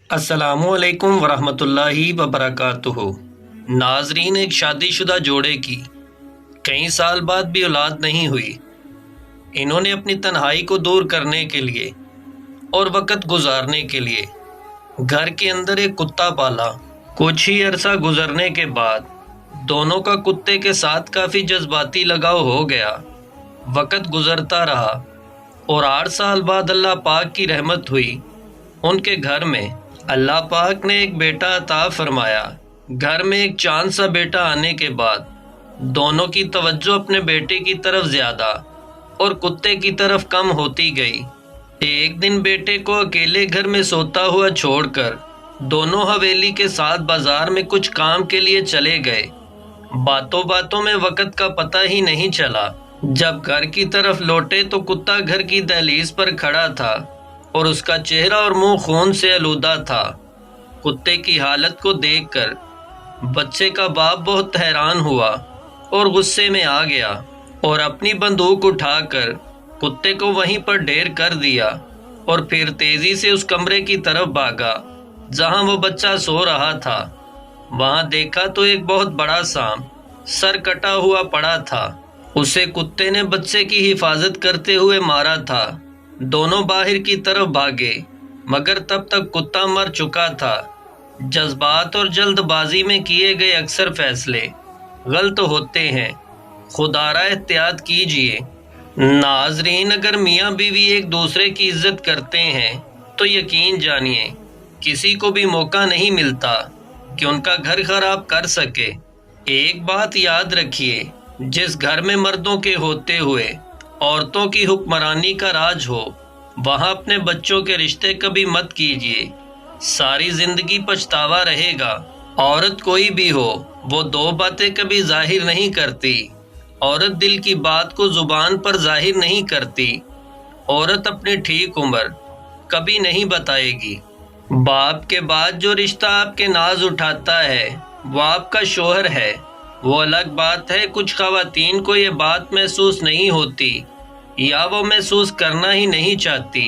السلام علیکم ورحمۃ اللہ وبرکاتہ۔ ناظرین، ایک شادی شدہ جوڑے کی کئی سال بعد بھی اولاد نہیں ہوئی۔ انہوں نے اپنی تنہائی کو دور کرنے کے لیے اور وقت گزارنے کے لیے گھر کے اندر ایک کتا پالا۔ کچھ ہی عرصہ گزرنے کے بعد دونوں کا کتے کے ساتھ کافی جذباتی لگاؤ ہو گیا۔ وقت گزرتا رہا اور 8 سال بعد اللہ پاک کی رحمت ہوئی۔ ان کے گھر میں اللہ پاک نے ایک بیٹا عطا فرمایا۔ گھر میں ایک چاند سا بیٹا آنے کے بعد دونوں کی توجہ اپنے بیٹے کی طرف زیادہ اور کتے کی طرف کم ہوتی گئی۔ ایک دن بیٹے کو اکیلے گھر میں سوتا ہوا چھوڑ کر دونوں حویلی کے ساتھ بازار میں کچھ کام کے لیے چلے گئے۔ باتوں باتوں میں وقت کا پتہ ہی نہیں چلا۔ جب گھر کی طرف لوٹے تو کتا گھر کی دہلیز پر کھڑا تھا اور اس کا چہرہ اور منہ خون سے آلودہ تھا۔ کتے کی حالت کو دیکھ کر بچے کا باپ بہت حیران ہوا اور غصے میں آ گیا اور اپنی بندوق اٹھا کر کتے کو وہیں پر ڈھیر کر دیا اور پھر تیزی سے اس کمرے کی طرف بھاگا جہاں وہ بچہ سو رہا تھا۔ وہاں دیکھا تو ایک بہت بڑا سانپ سر کٹا ہوا پڑا تھا۔ اسے کتے نے بچے کی حفاظت کرتے ہوئے مارا تھا۔ دونوں باہر کی طرف بھاگے مگر تب تک کتا مر چکا تھا۔ جذبات اور جلد بازی میں کیے گئے اکثر فیصلے غلط ہوتے ہیں، خدارا احتیاط کیجیے۔ ناظرین، اگر میاں بیوی ایک دوسرے کی عزت کرتے ہیں تو یقین جانیے کسی کو بھی موقع نہیں ملتا کہ ان کا گھر خراب کر سکے۔ ایک بات یاد رکھیے، جس گھر میں مردوں کے ہوتے ہوئے عورتوں کی حکمرانی کا راج ہو وہاں اپنے بچوں کے رشتے کبھی مت کیجیے، ساری زندگی پچھتاوا رہے گا۔ عورت کوئی بھی ہو، وہ 2 باتیں کبھی ظاہر نہیں کرتی۔ عورت دل کی بات کو زبان پر ظاہر نہیں کرتی۔ عورت اپنی ٹھیک عمر کبھی نہیں بتائے گی۔ باپ کے بعد جو رشتہ آپ کے ناز اٹھاتا ہے وہ آپ کا شوہر ہے۔ وہ الگ بات ہے کچھ خواتین کو یہ بات محسوس نہیں ہوتی یا وہ محسوس کرنا ہی نہیں چاہتی۔